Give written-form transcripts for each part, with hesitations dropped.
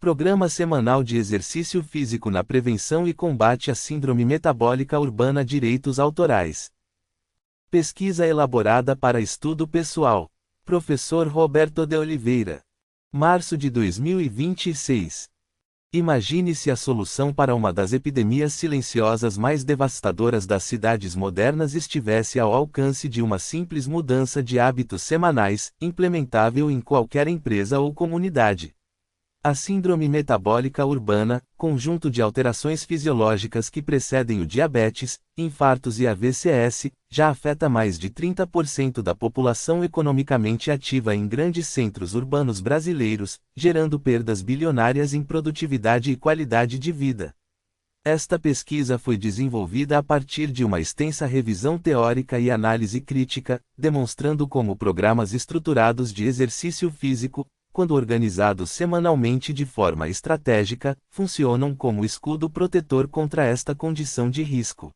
Programa Semanal de Exercício Físico na Prevenção e Combate à Síndrome Metabólica Urbana. Direitos autorais. Pesquisa elaborada para estudo pessoal. Professor Roberto de Oliveira. Março de 2026. Imagine se a solução para uma das epidemias silenciosas mais devastadoras das cidades modernas estivesse ao alcance de uma simples mudança de hábitos semanais, implementável em qualquer empresa ou comunidade. A síndrome metabólica urbana, conjunto de alterações fisiológicas que precedem o diabetes, infartos e AVCs, já afeta mais de 30% da população economicamente ativa em grandes centros urbanos brasileiros, gerando perdas bilionárias em produtividade e qualidade de vida. Esta pesquisa foi desenvolvida a partir de uma extensa revisão teórica e análise crítica, demonstrando como programas estruturados de exercício físico, quando organizados semanalmente de forma estratégica, funcionam como escudo protetor contra esta condição de risco.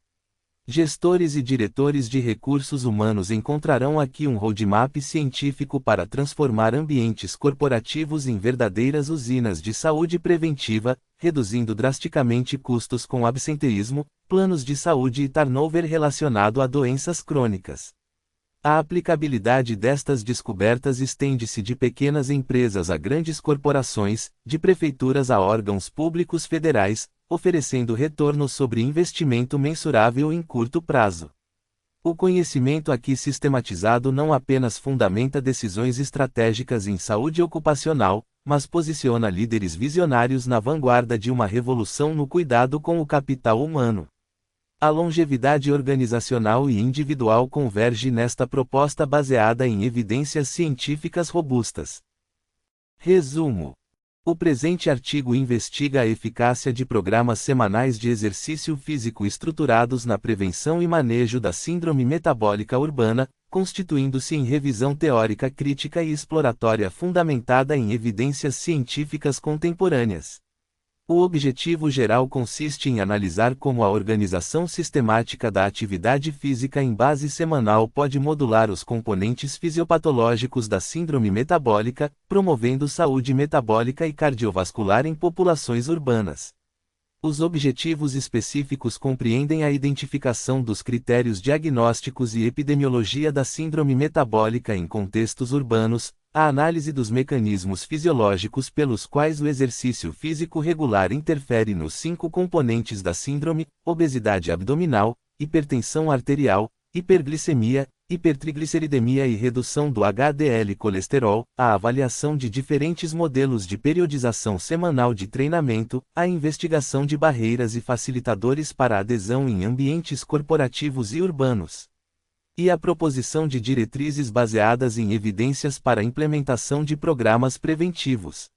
Gestores e diretores de recursos humanos encontrarão aqui um roadmap científico para transformar ambientes corporativos em verdadeiras usinas de saúde preventiva, reduzindo drasticamente custos com absenteísmo, planos de saúde e turnover relacionado a doenças crônicas. A aplicabilidade destas descobertas estende-se de pequenas empresas a grandes corporações, de prefeituras a órgãos públicos federais, oferecendo retorno sobre investimento mensurável em curto prazo. O conhecimento aqui sistematizado não apenas fundamenta decisões estratégicas em saúde ocupacional, mas posiciona líderes visionários na vanguarda de uma revolução no cuidado com o capital humano. A longevidade organizacional e individual converge nesta proposta baseada em evidências científicas robustas. Resumo: o presente artigo investiga a eficácia de programas semanais de exercício físico estruturados na prevenção e manejo da síndrome metabólica urbana, constituindo-se em revisão teórica crítica e exploratória fundamentada em evidências científicas contemporâneas. O objetivo geral consiste em analisar como a organização sistemática da atividade física em base semanal pode modular os componentes fisiopatológicos da síndrome metabólica, promovendo saúde metabólica e cardiovascular em populações urbanas. Os objetivos específicos compreendem a identificação dos critérios diagnósticos e epidemiologia da síndrome metabólica em contextos urbanos, a análise dos mecanismos fisiológicos pelos quais o exercício físico regular interfere nos 5 componentes da síndrome: obesidade abdominal, hipertensão arterial, hiperglicemia, hipertrigliceridemia e redução do HDL colesterol, a avaliação de diferentes modelos de periodização semanal de treinamento, a investigação de barreiras e facilitadores para a adesão em ambientes corporativos e urbanos, e a proposição de diretrizes baseadas em evidências para a implementação de programas preventivos.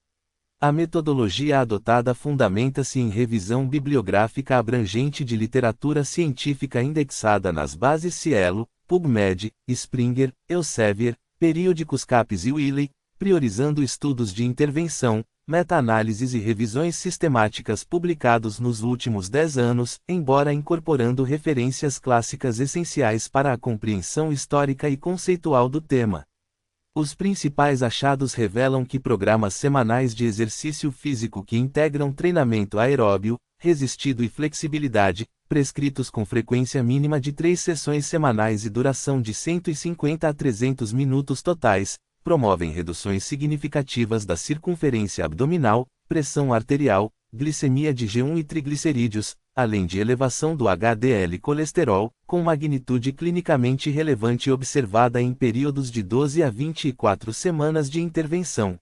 A metodologia adotada fundamenta-se em revisão bibliográfica abrangente de literatura científica indexada nas bases Cielo, PubMed, Springer, Elsevier, periódicos CAPES e Wiley, priorizando estudos de intervenção, meta-análises e revisões sistemáticas publicados nos últimos 10 anos, embora incorporando referências clássicas essenciais para a compreensão histórica e conceitual do tema. Os principais achados revelam que programas semanais de exercício físico que integram treinamento aeróbio, resistido e flexibilidade, prescritos com frequência mínima de 3 sessões semanais e duração de 150 a 300 minutos totais, promovem reduções significativas da circunferência abdominal, pressão arterial, glicemia de G1 e triglicerídeos, além de elevação do HDL colesterol, com magnitude clinicamente relevante observada em períodos de 12 a 24 semanas de intervenção.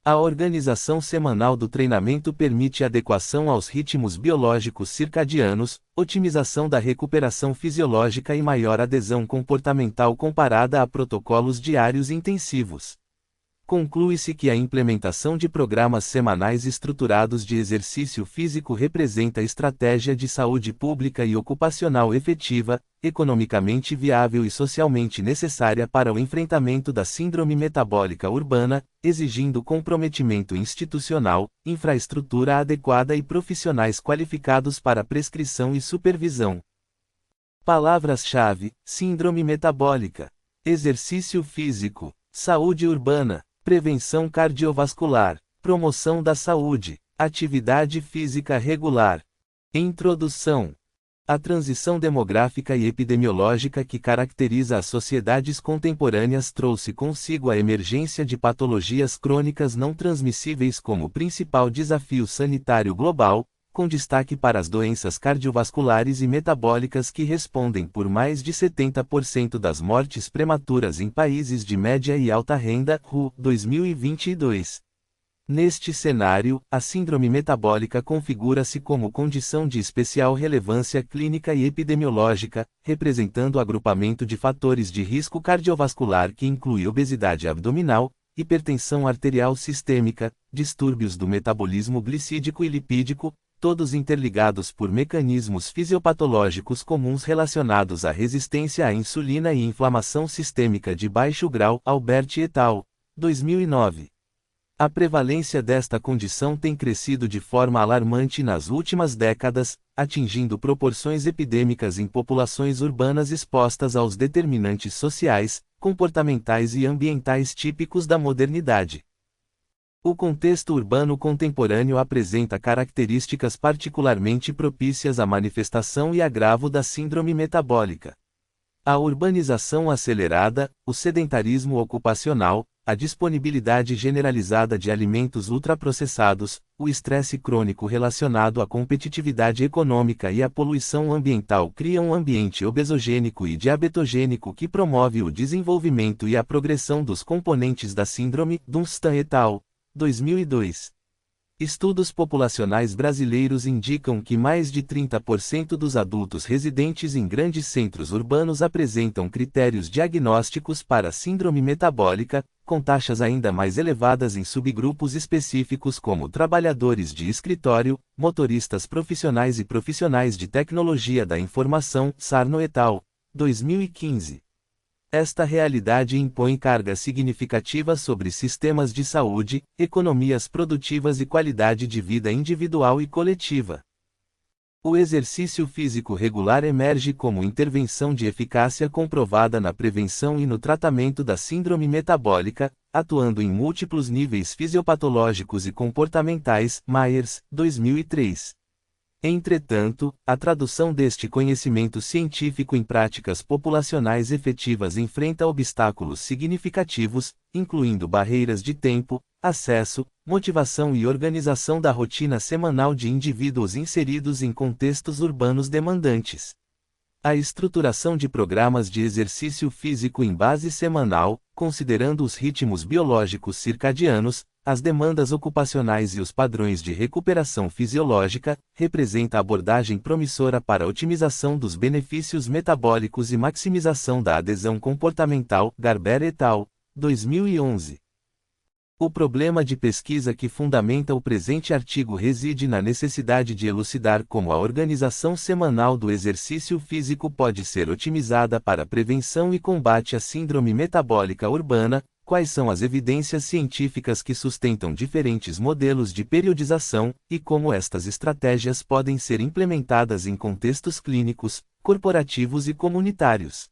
A organização semanal do treinamento permite adequação aos ritmos biológicos circadianos, otimização da recuperação fisiológica e maior adesão comportamental comparada a protocolos diários intensivos. Conclui-se que a implementação de programas semanais estruturados de exercício físico representa estratégia de saúde pública e ocupacional efetiva, economicamente viável e socialmente necessária para o enfrentamento da síndrome metabólica urbana, exigindo comprometimento institucional, infraestrutura adequada e profissionais qualificados para prescrição e supervisão. Palavras-chave: síndrome metabólica, exercício físico, saúde urbana, prevenção cardiovascular, Promoção da saúde. Atividade física regular. Introdução. A transição demográfica e epidemiológica que caracteriza as sociedades contemporâneas trouxe consigo a emergência de patologias crônicas não transmissíveis como principal desafio sanitário global, com destaque para as doenças cardiovasculares e metabólicas que respondem por mais de 70% das mortes prematuras em países de média e alta renda, WHO 2022. Neste cenário, a síndrome metabólica configura-se como condição de especial relevância clínica e epidemiológica, representando o agrupamento de fatores de risco cardiovascular que inclui obesidade abdominal, hipertensão arterial sistêmica, distúrbios do metabolismo glicídico e lipídico, todos interligados por mecanismos fisiopatológicos comuns relacionados à resistência à insulina e inflamação sistêmica de baixo grau, Albert et al., 2009. A prevalência desta condição tem crescido de forma alarmante nas últimas décadas, atingindo proporções epidêmicas em populações urbanas expostas aos determinantes sociais, comportamentais e ambientais típicos da modernidade. O contexto urbano contemporâneo apresenta características particularmente propícias à manifestação e agravo da síndrome metabólica. A urbanização acelerada, o sedentarismo ocupacional, a disponibilidade generalizada de alimentos ultraprocessados, o estresse crônico relacionado à competitividade econômica e à poluição ambiental criam um ambiente obesogênico e diabetogênico que promove o desenvolvimento e a progressão dos componentes da síndrome, Dunstan et al., 2002. Estudos populacionais brasileiros indicam que mais de 30% dos adultos residentes em grandes centros urbanos apresentam critérios diagnósticos para síndrome metabólica, com taxas ainda mais elevadas em subgrupos específicos como trabalhadores de escritório, motoristas profissionais e profissionais de tecnologia da informação, Sarno et al., 2015. Esta realidade impõe carga significativa sobre sistemas de saúde, economias produtivas e qualidade de vida individual e coletiva. O exercício físico regular emerge como intervenção de eficácia comprovada na prevenção e no tratamento da síndrome metabólica, atuando em múltiplos níveis fisiopatológicos e comportamentais, Myers, 2003. Entretanto, a tradução deste conhecimento científico em práticas populacionais efetivas enfrenta obstáculos significativos, incluindo barreiras de tempo, acesso, motivação e organização da rotina semanal de indivíduos inseridos em contextos urbanos demandantes. A estruturação de programas de exercício físico em base semanal, considerando os ritmos biológicos circadianos, as demandas ocupacionais e os padrões de recuperação fisiológica, representa abordagem promissora para a otimização dos benefícios metabólicos e maximização da adesão comportamental, Garber et al., 2011. O problema de pesquisa que fundamenta o presente artigo reside na necessidade de elucidar como a organização semanal do exercício físico pode ser otimizada para prevenção e combate à síndrome metabólica urbana, quais são as evidências científicas que sustentam diferentes modelos de periodização, e como estas estratégias podem ser implementadas em contextos clínicos, corporativos e comunitários.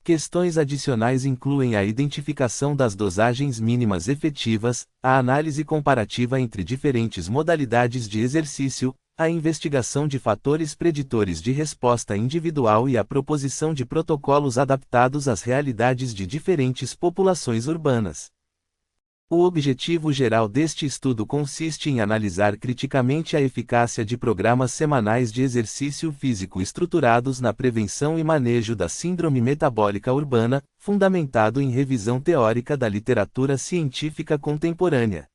Questões adicionais incluem a identificação das dosagens mínimas efetivas, a análise comparativa entre diferentes modalidades de exercício, a investigação de fatores preditores de resposta individual e a proposição de protocolos adaptados às realidades de diferentes populações urbanas. O objetivo geral deste estudo consiste em analisar criticamente a eficácia de programas semanais de exercício físico estruturados na prevenção e manejo da síndrome metabólica urbana, fundamentado em revisão teórica da literatura científica contemporânea.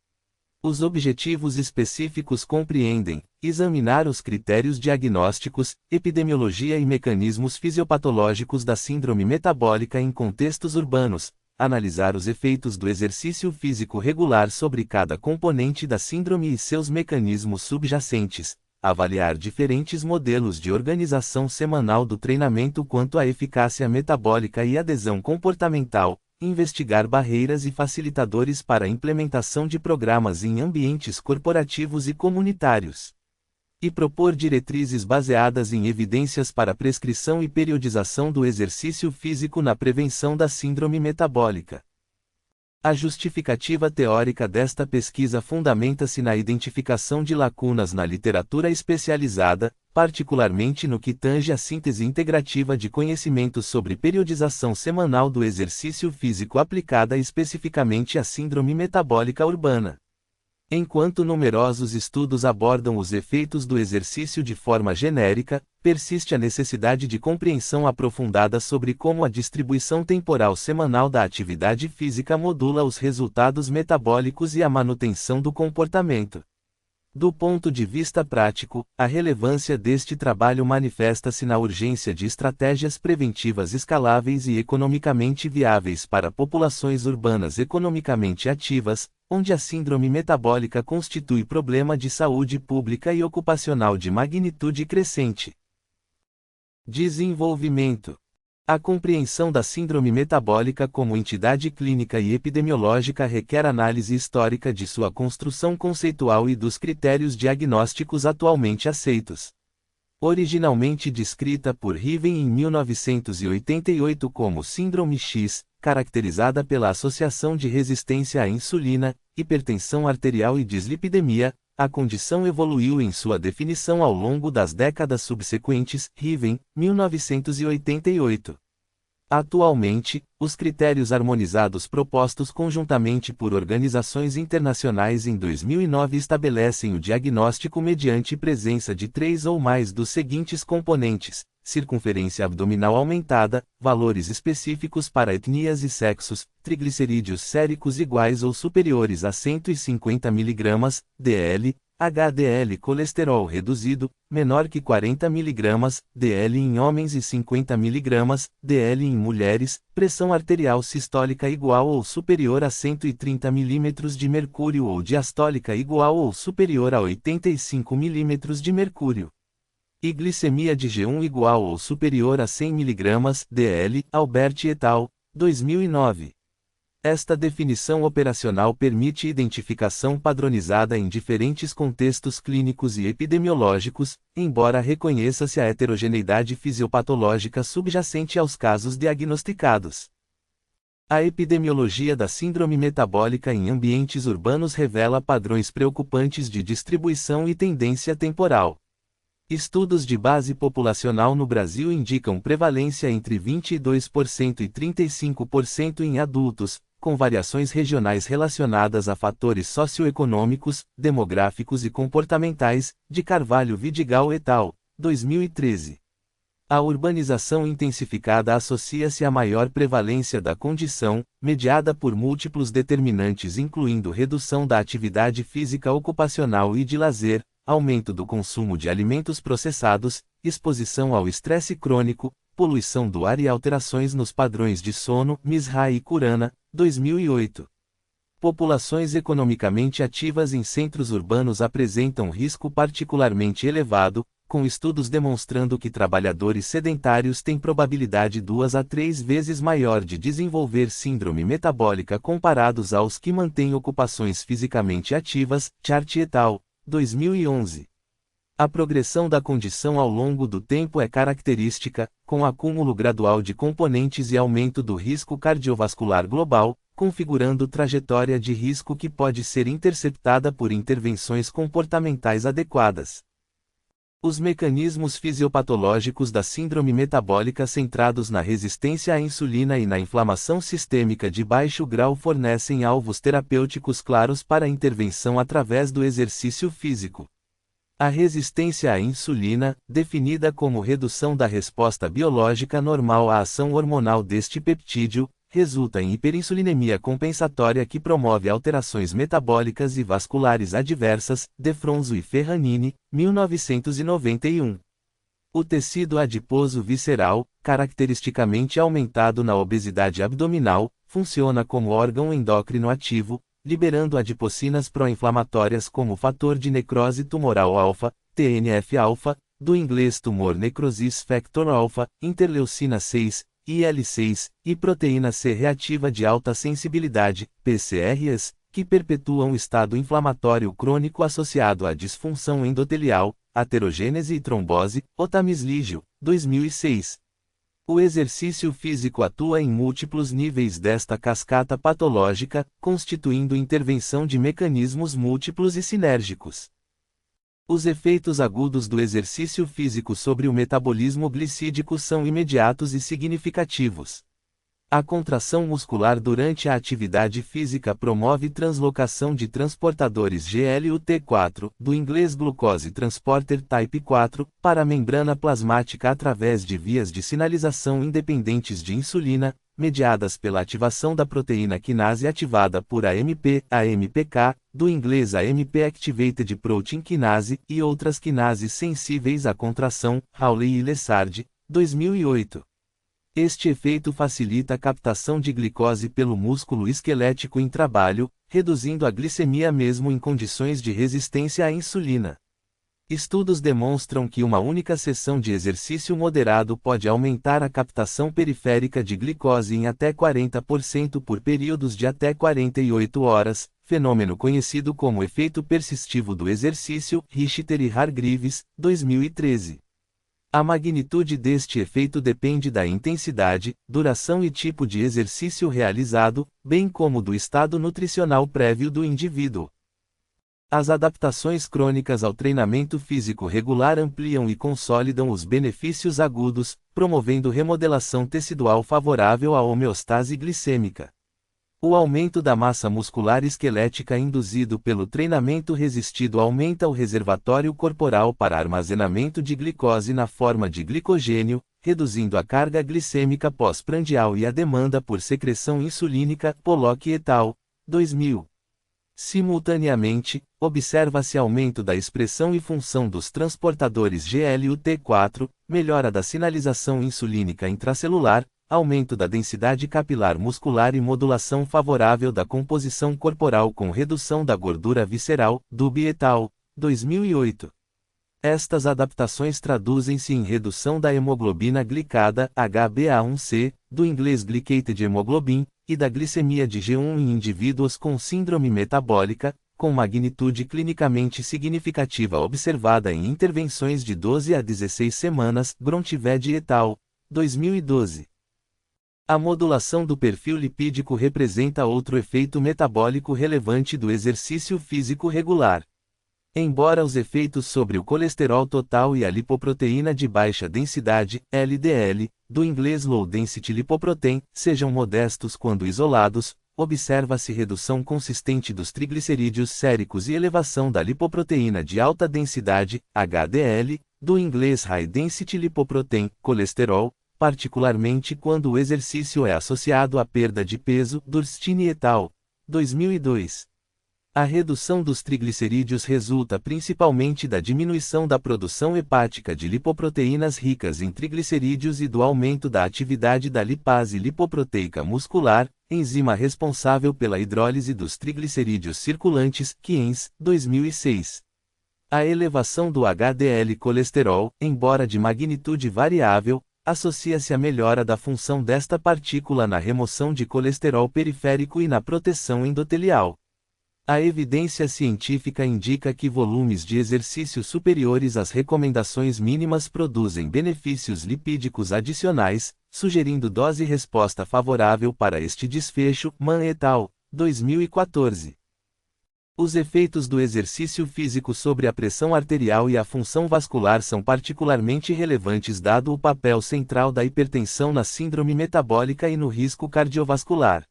Os objetivos específicos compreendem: examinar os critérios diagnósticos, epidemiologia e mecanismos fisiopatológicos da síndrome metabólica em contextos urbanos, analisar os efeitos do exercício físico regular sobre cada componente da síndrome e seus mecanismos subjacentes, avaliar diferentes modelos de organização semanal do treinamento quanto à eficácia metabólica e adesão comportamental, investigar barreiras e facilitadores para a implementação de programas em ambientes corporativos e comunitários. E propor diretrizes baseadas em evidências para prescrição e periodização do exercício físico na prevenção da síndrome metabólica. A justificativa teórica desta pesquisa fundamenta-se na identificação de lacunas na literatura especializada, particularmente no que tange à síntese integrativa de conhecimentos sobre periodização semanal do exercício físico aplicada especificamente à síndrome metabólica urbana. Enquanto numerosos estudos abordam os efeitos do exercício de forma genérica, persiste a necessidade de compreensão aprofundada sobre como a distribuição temporal semanal da atividade física modula os resultados metabólicos e a manutenção do comportamento. Do ponto de vista prático, a relevância deste trabalho manifesta-se na urgência de estratégias preventivas escaláveis e economicamente viáveis para populações urbanas economicamente ativas, onde a síndrome metabólica constitui problema de saúde pública e ocupacional de magnitude crescente. Desenvolvimento. A compreensão da síndrome metabólica como entidade clínica e epidemiológica requer análise histórica de sua construção conceitual e dos critérios diagnósticos atualmente aceitos. Originalmente descrita por Riven em 1988 como síndrome X, caracterizada pela associação de resistência à insulina, hipertensão arterial e dislipidemia, a condição evoluiu em sua definição ao longo das décadas subsequentes. Riven, 1988. Atualmente, os critérios harmonizados propostos conjuntamente por organizações internacionais em 2009 estabelecem o diagnóstico mediante presença de 3 ou mais dos seguintes componentes: circunferência abdominal aumentada, valores específicos para etnias e sexos, triglicerídeos séricos iguais ou superiores a 150 mg, DL, HDL colesterol reduzido, menor que 40 mg, DL em homens e 50 mg, DL em mulheres, pressão arterial sistólica igual ou superior a 130 mm de mercúrio ou diastólica igual ou superior a 85 mm de mercúrio. E glicemia de G1 igual ou superior a 100 mg, DL, Albert et al., 2009. Esta definição operacional permite identificação padronizada em diferentes contextos clínicos e epidemiológicos, embora reconheça-se a heterogeneidade fisiopatológica subjacente aos casos diagnosticados. A epidemiologia da síndrome metabólica em ambientes urbanos revela padrões preocupantes de distribuição e tendência temporal. Estudos de base populacional no Brasil indicam prevalência entre 22% e 35% em adultos, com variações regionais relacionadas a fatores socioeconômicos, demográficos e comportamentais, de Carvalho Vidigal et al., 2013. A urbanização intensificada associa-se à maior prevalência da condição, mediada por múltiplos determinantes incluindo redução da atividade física ocupacional e de lazer, aumento do consumo de alimentos processados, exposição ao estresse crônico, poluição do ar e alterações nos padrões de sono. Misra e Kurana, 2008. Populações economicamente ativas em centros urbanos apresentam risco particularmente elevado, com estudos demonstrando que trabalhadores sedentários têm probabilidade 2 a 3 vezes maior de desenvolver síndrome metabólica comparados aos que mantêm ocupações fisicamente ativas. Chart et al., 2011. A progressão da condição ao longo do tempo é característica, com acúmulo gradual de componentes e aumento do risco cardiovascular global, configurando trajetória de risco que pode ser interceptada por intervenções comportamentais adequadas. Os mecanismos fisiopatológicos da síndrome metabólica centrados na resistência à insulina e na inflamação sistêmica de baixo grau fornecem alvos terapêuticos claros para intervenção através do exercício físico. A resistência à insulina, definida como redução da resposta biológica normal à ação hormonal deste peptídeo, resulta em hiperinsulinemia compensatória que promove alterações metabólicas e vasculares adversas. Defronzo e Ferranini, 1991. O tecido adiposo visceral, caracteristicamente aumentado na obesidade abdominal, funciona como órgão endócrino ativo, liberando adipocinas pró-inflamatórias como fator de necrose tumoral alfa, TNF-alfa, do inglês tumor necrosis factor alpha, interleucina 6, IL-6, e proteína C reativa de alta sensibilidade, PCRs, que perpetuam o estado inflamatório crônico associado à disfunção endotelial, aterogênese e trombose. Otamislígio, 2006. O exercício físico atua em múltiplos níveis desta cascata patológica, constituindo intervenção de mecanismos múltiplos e sinérgicos. Os efeitos agudos do exercício físico sobre o metabolismo glicídico são imediatos e significativos. A contração muscular durante a atividade física promove translocação de transportadores GLUT4, do inglês Glucose Transporter Type 4, para a membrana plasmática através de vias de sinalização independentes de insulina, mediadas pela ativação da proteína quinase ativada por AMP/AMPK, do inglês AMP Activated Protein Kinase, e outras quinases sensíveis à contração, Hawley e Lessard, 2008. Este efeito facilita a captação de glicose pelo músculo esquelético em trabalho, reduzindo a glicemia mesmo em condições de resistência à insulina. Estudos demonstram que uma única sessão de exercício moderado pode aumentar a captação periférica de glicose em até 40% por períodos de até 48 horas, fenômeno conhecido como efeito persistivo do exercício, Richter e Hargreaves, 2013. A magnitude deste efeito depende da intensidade, duração e tipo de exercício realizado, bem como do estado nutricional prévio do indivíduo. As adaptações crônicas ao treinamento físico regular ampliam e consolidam os benefícios agudos, promovendo remodelação tecidual favorável à homeostase glicêmica. O aumento da massa muscular esquelética induzido pelo treinamento resistido aumenta o reservatório corporal para armazenamento de glicose na forma de glicogênio, reduzindo a carga glicêmica pós-prandial e a demanda por secreção insulínica, Pollock et al., 2000. Simultaneamente, observa-se aumento da expressão e função dos transportadores GLUT4, melhora da sinalização insulínica intracelular, aumento da densidade capilar muscular e modulação favorável da composição corporal com redução da gordura visceral, Dubé et al., 2008. Estas adaptações traduzem-se em redução da hemoglobina glicada, HbA1c, do inglês Glycated Hemoglobin, e da glicemia de G1 em indivíduos com síndrome metabólica, com magnitude clinicamente significativa observada em intervenções de 12 a 16 semanas, Grontived et al., 2012. A modulação do perfil lipídico representa outro efeito metabólico relevante do exercício físico regular. Embora os efeitos sobre o colesterol total e a lipoproteína de baixa densidade, LDL, do inglês Low Density Lipoprotein, sejam modestos quando isolados, observa-se redução consistente dos triglicerídeos séricos e elevação da lipoproteína de alta densidade, HDL, do inglês High Density Lipoprotein, colesterol, particularmente quando o exercício é associado à perda de peso, Durstini et al., 2002. A redução dos triglicerídeos resulta principalmente da diminuição da produção hepática de lipoproteínas ricas em triglicerídeos e do aumento da atividade da lipase lipoproteica muscular, enzima responsável pela hidrólise dos triglicerídeos circulantes, Kienz, 2006. A elevação do HDL colesterol, embora de magnitude variável, associa-se à melhora da função desta partícula na remoção de colesterol periférico e na proteção endotelial. A evidência científica indica que volumes de exercício superiores às recomendações mínimas produzem benefícios lipídicos adicionais, sugerindo dose-resposta favorável para este desfecho, Mann et al., 2014. Os efeitos do exercício físico sobre a pressão arterial e a função vascular são particularmente relevantes dado o papel central da hipertensão na síndrome metabólica e no risco cardiovascular.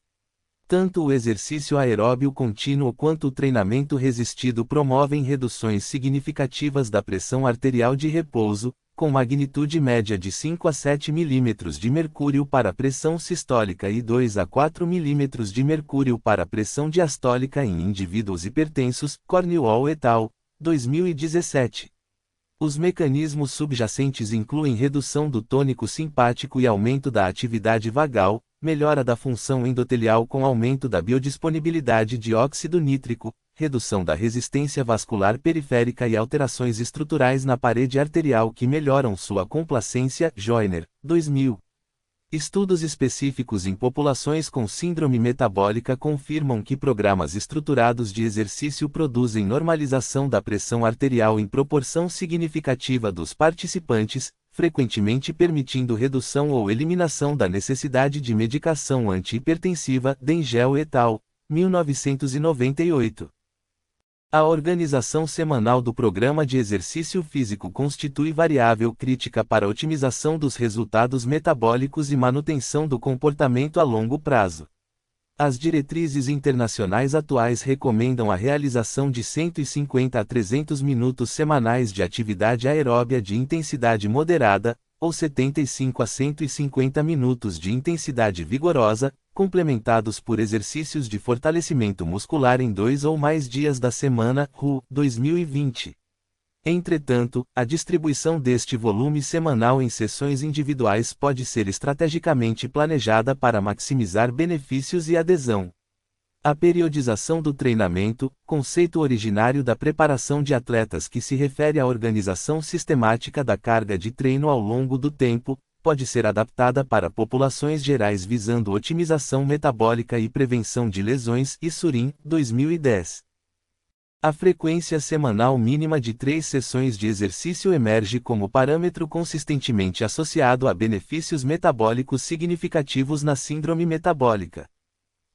Tanto o exercício aeróbio contínuo quanto o treinamento resistido promovem reduções significativas da pressão arterial de repouso, com magnitude média de 5 a 7 mm de mercúrio para a pressão sistólica e 2 a 4 mm de mercúrio para a pressão diastólica em indivíduos hipertensos, Cornwall et al., 2017. Os mecanismos subjacentes incluem redução do tônico simpático e aumento da atividade vagal, melhora da função endotelial com aumento da biodisponibilidade de óxido nítrico, redução da resistência vascular periférica e alterações estruturais na parede arterial que melhoram sua complacência, Joyner, 2000. Estudos específicos em populações com síndrome metabólica confirmam que programas estruturados de exercício produzem normalização da pressão arterial em proporção significativa dos participantes, frequentemente permitindo redução ou eliminação da necessidade de medicação antihipertensiva, Dengel et al., 1998. A organização semanal do programa de exercício físico constitui variável crítica para a otimização dos resultados metabólicos e manutenção do comportamento a longo prazo. As diretrizes internacionais atuais recomendam a realização de 150 a 300 minutos semanais de atividade aeróbia de intensidade moderada, ou 75 a 150 minutos de intensidade vigorosa, complementados por exercícios de fortalecimento muscular em 2 ou mais dias da semana, WHO, 2020. Entretanto, a distribuição deste volume semanal em sessões individuais pode ser estrategicamente planejada para maximizar benefícios e adesão. A periodização do treinamento, conceito originário da preparação de atletas que se refere à organização sistemática da carga de treino ao longo do tempo, pode ser adaptada para populações gerais visando otimização metabólica e prevenção de lesões, Issurin, 2010. A frequência semanal mínima de 3 sessões de exercício emerge como parâmetro consistentemente associado a benefícios metabólicos significativos na síndrome metabólica.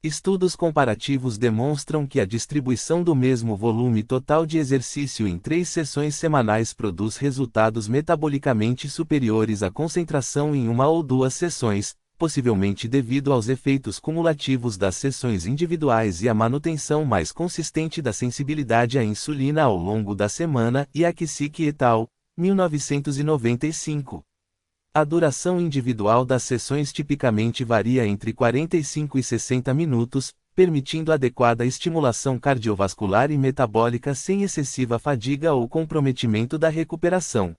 Estudos comparativos demonstram que a distribuição do mesmo volume total de exercício em 3 sessões semanais produz resultados metabolicamente superiores à concentração em 1 ou 2 sessões, possivelmente devido aos efeitos cumulativos das sessões individuais e à manutenção mais consistente da sensibilidade à insulina ao longo da semana, Yakisik et al., 1995. A duração individual das sessões tipicamente varia entre 45 e 60 minutos, permitindo adequada estimulação cardiovascular e metabólica sem excessiva fadiga ou comprometimento da recuperação.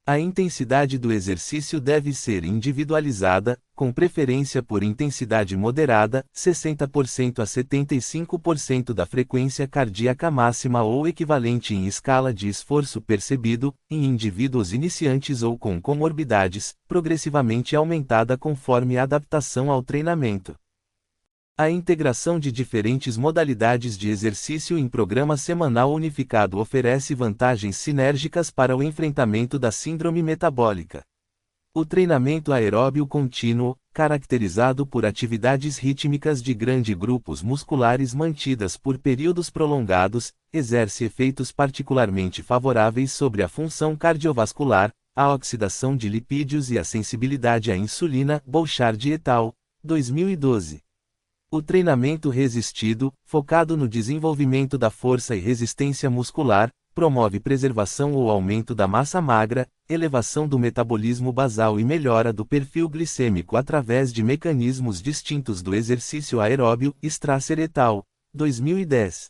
A intensidade do exercício deve ser individualizada, com preferência por intensidade moderada, 60% a 75% da frequência cardíaca máxima ou equivalente em escala de esforço percebido, em indivíduos iniciantes ou com comorbidades, progressivamente aumentada conforme a adaptação ao treinamento. A integração de diferentes modalidades de exercício em programa semanal unificado oferece vantagens sinérgicas para o enfrentamento da síndrome metabólica. O treinamento aeróbio contínuo, caracterizado por atividades rítmicas de grandes grupos musculares mantidas por períodos prolongados, exerce efeitos particularmente favoráveis sobre a função cardiovascular, a oxidação de lipídios e a sensibilidade à insulina, Bouchard et al., 2012. O treinamento resistido, focado no desenvolvimento da força e resistência muscular, promove preservação ou aumento da massa magra, elevação do metabolismo basal e melhora do perfil glicêmico através de mecanismos distintos do exercício aeróbio, Strasser et al., 2010.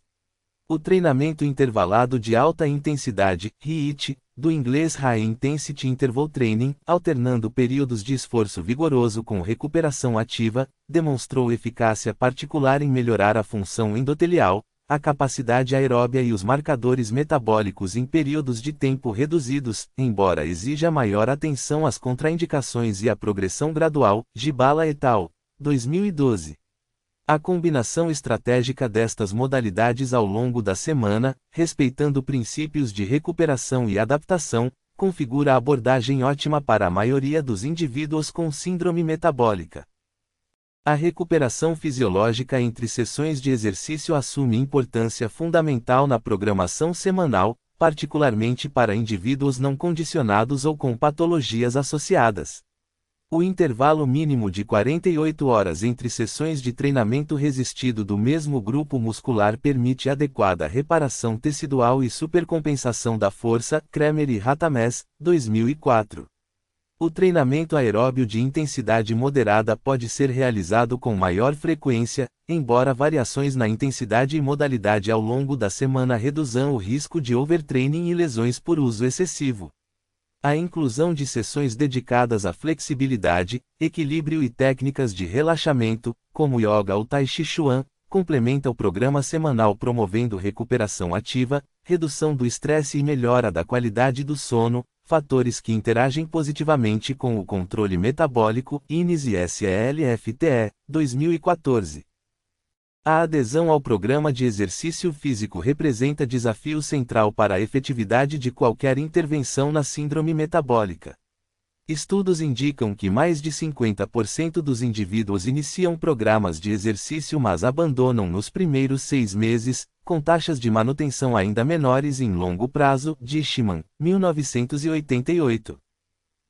O treinamento intervalado de alta intensidade, HIIT, do inglês High Intensity Interval Training, alternando períodos de esforço vigoroso com recuperação ativa, demonstrou eficácia particular em melhorar a função endotelial, a capacidade aeróbia e os marcadores metabólicos em períodos de tempo reduzidos, embora exija maior atenção às contraindicações e à progressão gradual, Gibala et al., 2012. A combinação estratégica destas modalidades ao longo da semana, respeitando princípios de recuperação e adaptação, configura a abordagem ótima para a maioria dos indivíduos com síndrome metabólica. A recuperação fisiológica entre sessões de exercício assume importância fundamental na programação semanal, particularmente para indivíduos não condicionados ou com patologias associadas. O intervalo mínimo de 48 horas entre sessões de treinamento resistido do mesmo grupo muscular permite adequada reparação tecidual e supercompensação da força, Kremer e Ratames, 2004. O treinamento aeróbio de intensidade moderada pode ser realizado com maior frequência, embora variações na intensidade e modalidade ao longo da semana reduzam o risco de overtraining e lesões por uso excessivo. A inclusão de sessões dedicadas à flexibilidade, equilíbrio e técnicas de relaxamento, como yoga ou tai chi chuan, complementa o programa semanal promovendo recuperação ativa, redução do estresse e melhora da qualidade do sono, fatores que interagem positivamente com o controle metabólico, INES e SELFTE, 2014. A adesão ao programa de exercício físico representa desafio central para a efetividade de qualquer intervenção na síndrome metabólica. Estudos indicam que mais de 50% dos indivíduos iniciam programas de exercício mas abandonam nos primeiros 6 meses, com taxas de manutenção ainda menores em longo prazo, Dishman, 1988.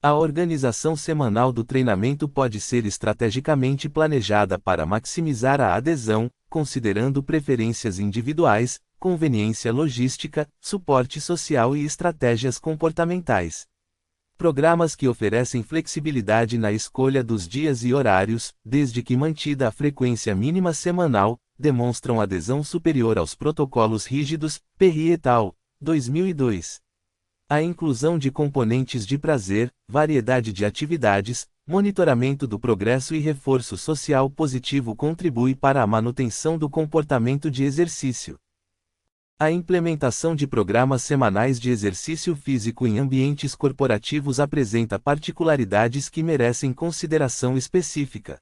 A organização semanal do treinamento pode ser estrategicamente planejada para maximizar a adesão, considerando preferências individuais, conveniência logística, suporte social e estratégias comportamentais. Programas que oferecem flexibilidade na escolha dos dias e horários, desde que mantida a frequência mínima semanal, demonstram adesão superior aos protocolos rígidos, Perry et al., 2002. A inclusão de componentes de prazer, variedade de atividades, monitoramento do progresso e reforço social positivo contribui para a manutenção do comportamento de exercício. A implementação de programas semanais de exercício físico em ambientes corporativos apresenta particularidades que merecem consideração específica.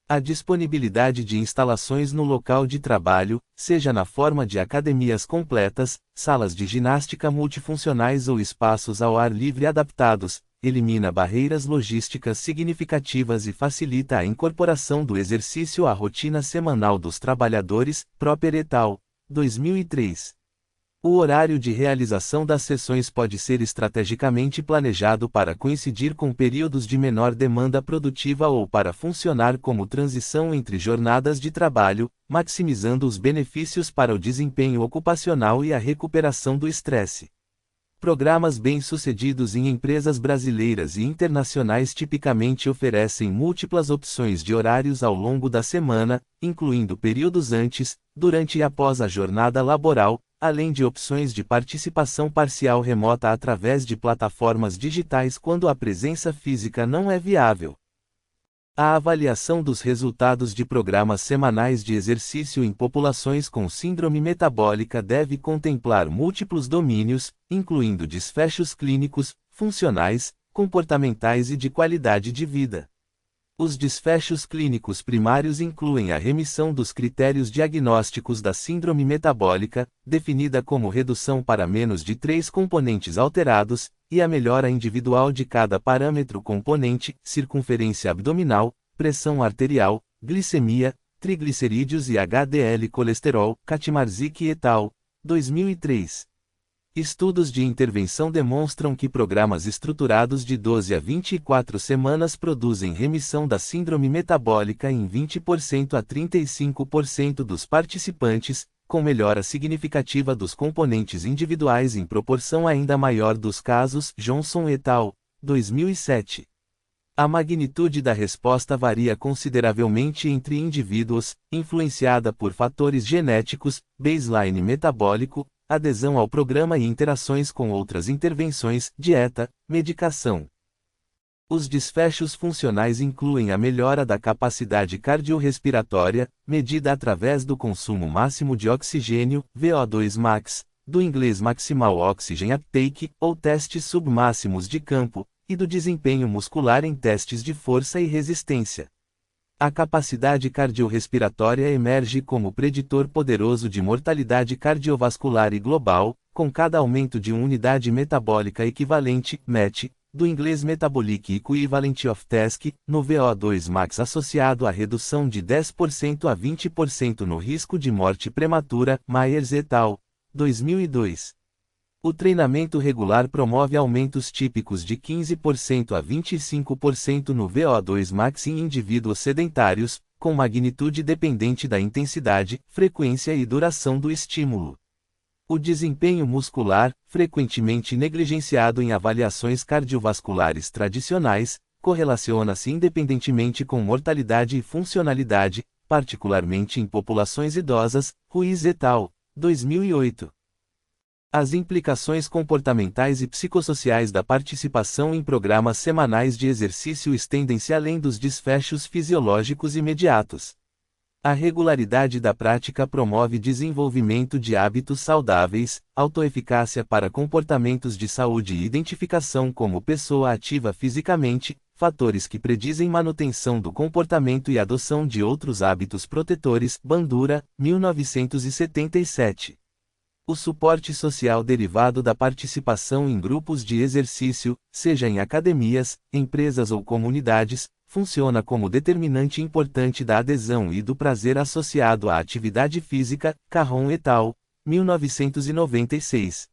A disponibilidade de instalações no local de trabalho, seja na forma de academias completas, salas de ginástica multifuncionais ou espaços ao ar livre adaptados, elimina barreiras logísticas significativas e facilita a incorporação do exercício à rotina semanal dos trabalhadores, Proper et al., 2003. O horário de realização das sessões pode ser estrategicamente planejado para coincidir com períodos de menor demanda produtiva ou para funcionar como transição entre jornadas de trabalho, maximizando os benefícios para o desempenho ocupacional e a recuperação do estresse. Programas bem-sucedidos em empresas brasileiras e internacionais tipicamente oferecem múltiplas opções de horários ao longo da semana, incluindo períodos antes, durante e após a jornada laboral, além de opções de participação parcial remota através de plataformas digitais quando a presença física não é viável. A avaliação dos resultados de programas semanais de exercício em populações com síndrome metabólica deve contemplar múltiplos domínios, incluindo desfechos clínicos, funcionais, comportamentais e de qualidade de vida. Os desfechos clínicos primários incluem a remissão dos critérios diagnósticos da síndrome metabólica, definida como redução para menos de 3 componentes alterados, e a melhora individual de cada parâmetro componente, circunferência abdominal, pressão arterial, glicemia, triglicerídeos e HDL colesterol, Kaczmarzyk et al., 2003. Estudos de intervenção demonstram que programas estruturados de 12 a 24 semanas produzem remissão da síndrome metabólica em 20% a 35% dos participantes, com melhora significativa dos componentes individuais em proporção ainda maior dos casos, Johnson et al., 2007. A magnitude da resposta varia consideravelmente entre indivíduos, influenciada por fatores genéticos, baseline metabólico, adesão ao programa e interações com outras intervenções, dieta, medicação. Os desfechos funcionais incluem a melhora da capacidade cardiorrespiratória, medida através do consumo máximo de oxigênio, VO2 max, do inglês Maximal Oxygen Uptake, ou testes submáximos de campo, e do desempenho muscular em testes de força e resistência. A capacidade cardiorrespiratória emerge como preditor poderoso de mortalidade cardiovascular e global, com cada aumento de uma unidade metabólica equivalente, MET, do inglês Metabolic Equivalent of Task, no VO2 max associado à redução de 10% a 20% no risco de morte prematura, Myers et al., 2002. O treinamento regular promove aumentos típicos de 15% a 25% no VO2 max em indivíduos sedentários, com magnitude dependente da intensidade, frequência e duração do estímulo. O desempenho muscular, frequentemente negligenciado em avaliações cardiovasculares tradicionais, correlaciona-se independentemente com mortalidade e funcionalidade, particularmente em populações idosas, Ruiz et al., 2008. As implicações comportamentais e psicossociais da participação em programas semanais de exercício estendem-se além dos desfechos fisiológicos imediatos. A regularidade da prática promove desenvolvimento de hábitos saudáveis, autoeficácia para comportamentos de saúde e identificação como pessoa ativa fisicamente, fatores que predizem manutenção do comportamento e adoção de outros hábitos protetores. Bandura, 1977. O suporte social derivado da participação em grupos de exercício, seja em academias, empresas ou comunidades, funciona como determinante importante da adesão e do prazer associado à atividade física. Carron et al., 1996.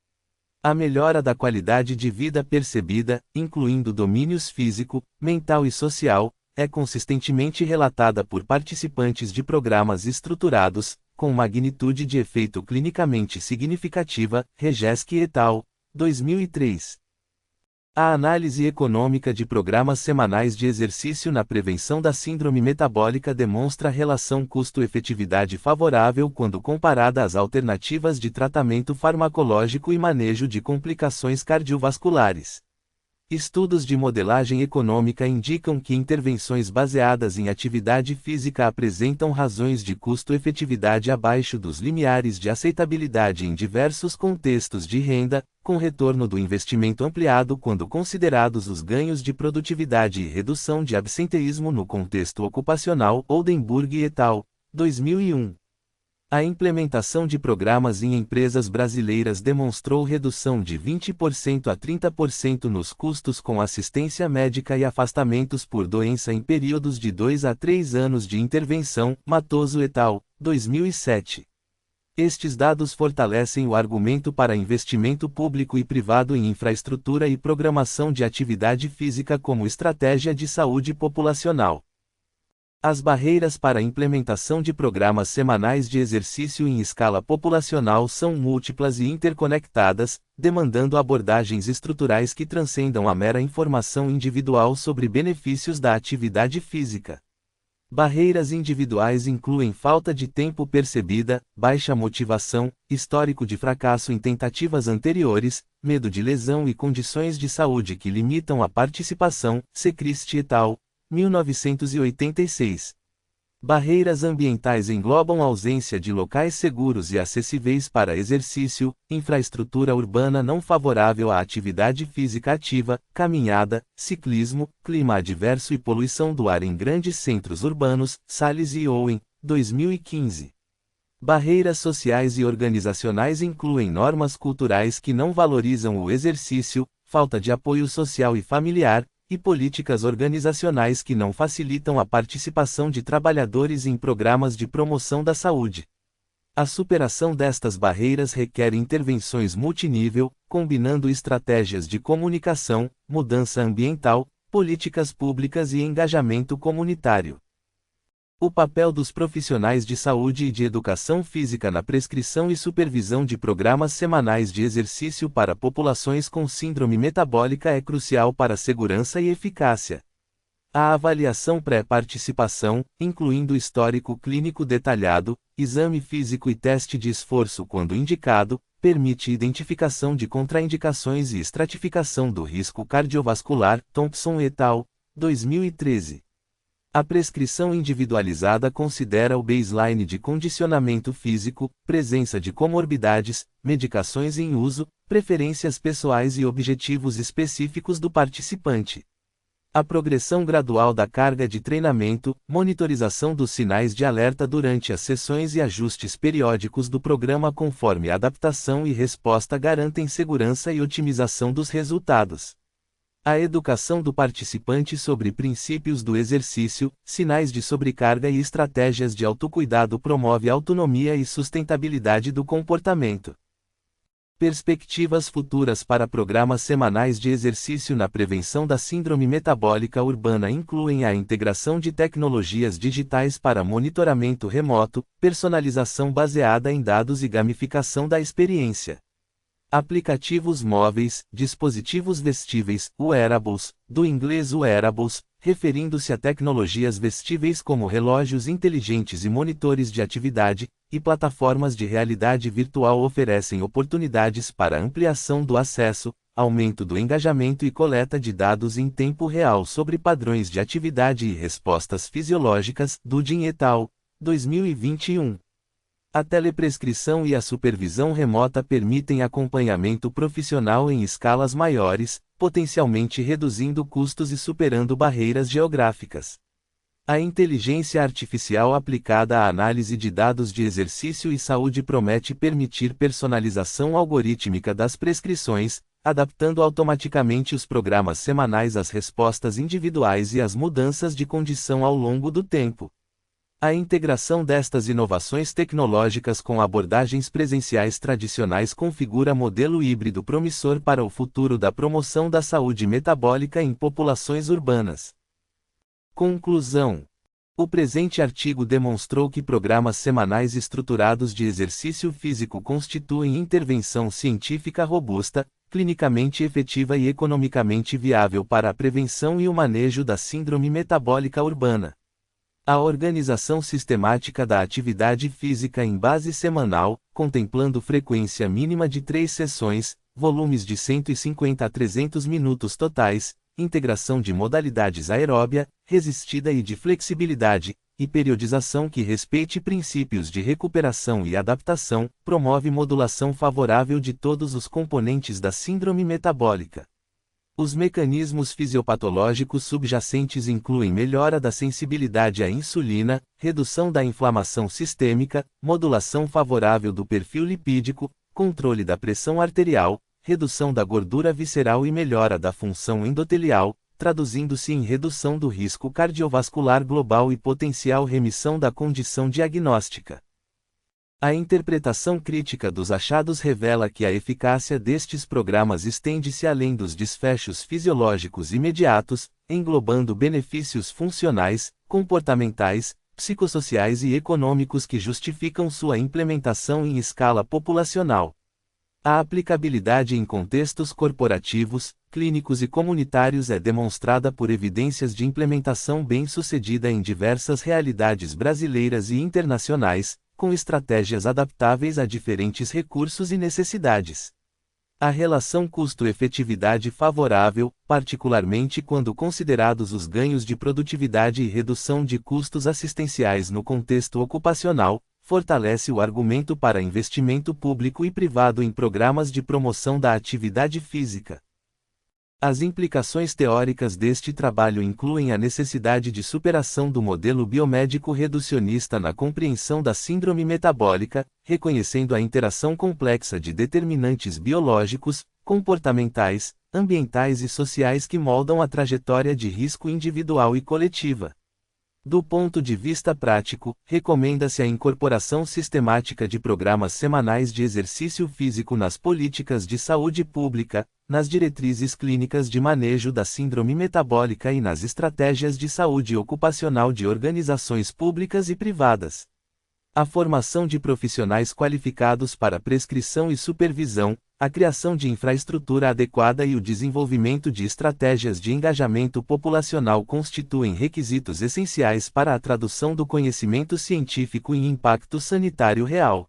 A melhora da qualidade de vida percebida, incluindo domínios físico, mental e social, é consistentemente relatada por participantes de programas estruturados, com magnitude de efeito clinicamente significativa. Regeski et al., 2003. A análise econômica de programas semanais de exercício na prevenção da síndrome metabólica demonstra relação custo-efetividade favorável quando comparada às alternativas de tratamento farmacológico e manejo de complicações cardiovasculares. Estudos de modelagem econômica indicam que intervenções baseadas em atividade física apresentam razões de custo-efetividade abaixo dos limiares de aceitabilidade em diversos contextos de renda, com retorno do investimento ampliado quando considerados os ganhos de produtividade e redução de absenteísmo no contexto ocupacional. Oldenburg et al., 2001. A implementação de programas em empresas brasileiras demonstrou redução de 20% a 30% nos custos com assistência médica e afastamentos por doença em períodos de 2 a 3 anos de intervenção. Matoso et al., 2007. Estes dados fortalecem o argumento para investimento público e privado em infraestrutura e programação de atividade física como estratégia de saúde populacional. As barreiras para a implementação de programas semanais de exercício em escala populacional são múltiplas e interconectadas, demandando abordagens estruturais que transcendam a mera informação individual sobre benefícios da atividade física. Barreiras individuais incluem falta de tempo percebida, baixa motivação, histórico de fracasso em tentativas anteriores, medo de lesão e condições de saúde que limitam a participação. Secristi et al., 1986. Barreiras ambientais englobam a ausência de locais seguros e acessíveis para exercício, infraestrutura urbana não favorável à atividade física ativa, caminhada, ciclismo, clima adverso e poluição do ar em grandes centros urbanos. Salles e Owen, 2015. Barreiras sociais e organizacionais incluem normas culturais que não valorizam o exercício, falta de apoio social e familiar, e políticas organizacionais que não facilitam a participação de trabalhadores em programas de promoção da saúde. A superação destas barreiras requer intervenções multinível, combinando estratégias de comunicação, mudança ambiental, políticas públicas e engajamento comunitário. O papel dos profissionais de saúde e de educação física na prescrição e supervisão de programas semanais de exercício para populações com síndrome metabólica é crucial para a segurança e eficácia. A avaliação pré-participação, incluindo histórico clínico detalhado, exame físico e teste de esforço quando indicado, permite identificação de contraindicações e estratificação do risco cardiovascular. Thompson et al., 2013. A prescrição individualizada considera o baseline de condicionamento físico, presença de comorbidades, medicações em uso, preferências pessoais e objetivos específicos do participante. A progressão gradual da carga de treinamento, monitorização dos sinais de alerta durante as sessões e ajustes periódicos do programa conforme adaptação e resposta garantem segurança e otimização dos resultados. A educação do participante sobre princípios do exercício, sinais de sobrecarga e estratégias de autocuidado promove autonomia e sustentabilidade do comportamento. Perspectivas futuras para programas semanais de exercício na prevenção da síndrome metabólica urbana incluem a integração de tecnologias digitais para monitoramento remoto, personalização baseada em dados e gamificação da experiência. Aplicativos móveis, dispositivos vestíveis, wearables, do inglês wearables, referindo-se a tecnologias vestíveis como relógios inteligentes e monitores de atividade, e plataformas de realidade virtual oferecem oportunidades para ampliação do acesso, aumento do engajamento e coleta de dados em tempo real sobre padrões de atividade e respostas fisiológicas. Dudin et al., 2021. A teleprescrição e a supervisão remota permitem acompanhamento profissional em escalas maiores, potencialmente reduzindo custos e superando barreiras geográficas. A inteligência artificial aplicada à análise de dados de exercício e saúde promete permitir personalização algorítmica das prescrições, adaptando automaticamente os programas semanais às respostas individuais e às mudanças de condição ao longo do tempo. A integração destas inovações tecnológicas com abordagens presenciais tradicionais configura modelo híbrido promissor para o futuro da promoção da saúde metabólica em populações urbanas. Conclusão. O presente artigo demonstrou que programas semanais estruturados de exercício físico constituem intervenção científica robusta, clinicamente efetiva e economicamente viável para a prevenção e o manejo da síndrome metabólica urbana. A organização sistemática da atividade física em base semanal, contemplando frequência mínima de 3 sessões, volumes de 150 a 300 minutos totais, integração de modalidades aeróbia, resistida e de flexibilidade, e periodização que respeite princípios de recuperação e adaptação, promove modulação favorável de todos os componentes da síndrome metabólica. Os mecanismos fisiopatológicos subjacentes incluem melhora da sensibilidade à insulina, redução da inflamação sistêmica, modulação favorável do perfil lipídico, controle da pressão arterial, redução da gordura visceral e melhora da função endotelial, traduzindo-se em redução do risco cardiovascular global e potencial remissão da condição diagnóstica. A interpretação crítica dos achados revela que a eficácia destes programas estende-se além dos desfechos fisiológicos imediatos, englobando benefícios funcionais, comportamentais, psicossociais e econômicos que justificam sua implementação em escala populacional. A aplicabilidade em contextos corporativos, clínicos e comunitários é demonstrada por evidências de implementação bem-sucedida em diversas realidades brasileiras e internacionais, com estratégias adaptáveis a diferentes recursos e necessidades. A relação custo-efetividade favorável, particularmente quando considerados os ganhos de produtividade e redução de custos assistenciais no contexto ocupacional, fortalece o argumento para investimento público e privado em programas de promoção da atividade física. As implicações teóricas deste trabalho incluem a necessidade de superação do modelo biomédico reducionista na compreensão da síndrome metabólica, reconhecendo a interação complexa de determinantes biológicos, comportamentais, ambientais e sociais que moldam a trajetória de risco individual e coletiva. Do ponto de vista prático, recomenda-se a incorporação sistemática de programas semanais de exercício físico nas políticas de saúde pública, nas diretrizes clínicas de manejo da síndrome metabólica e nas estratégias de saúde ocupacional de organizações públicas e privadas. A formação de profissionais qualificados para prescrição e supervisão, a criação de infraestrutura adequada e o desenvolvimento de estratégias de engajamento populacional constituem requisitos essenciais para a tradução do conhecimento científico em impacto sanitário real.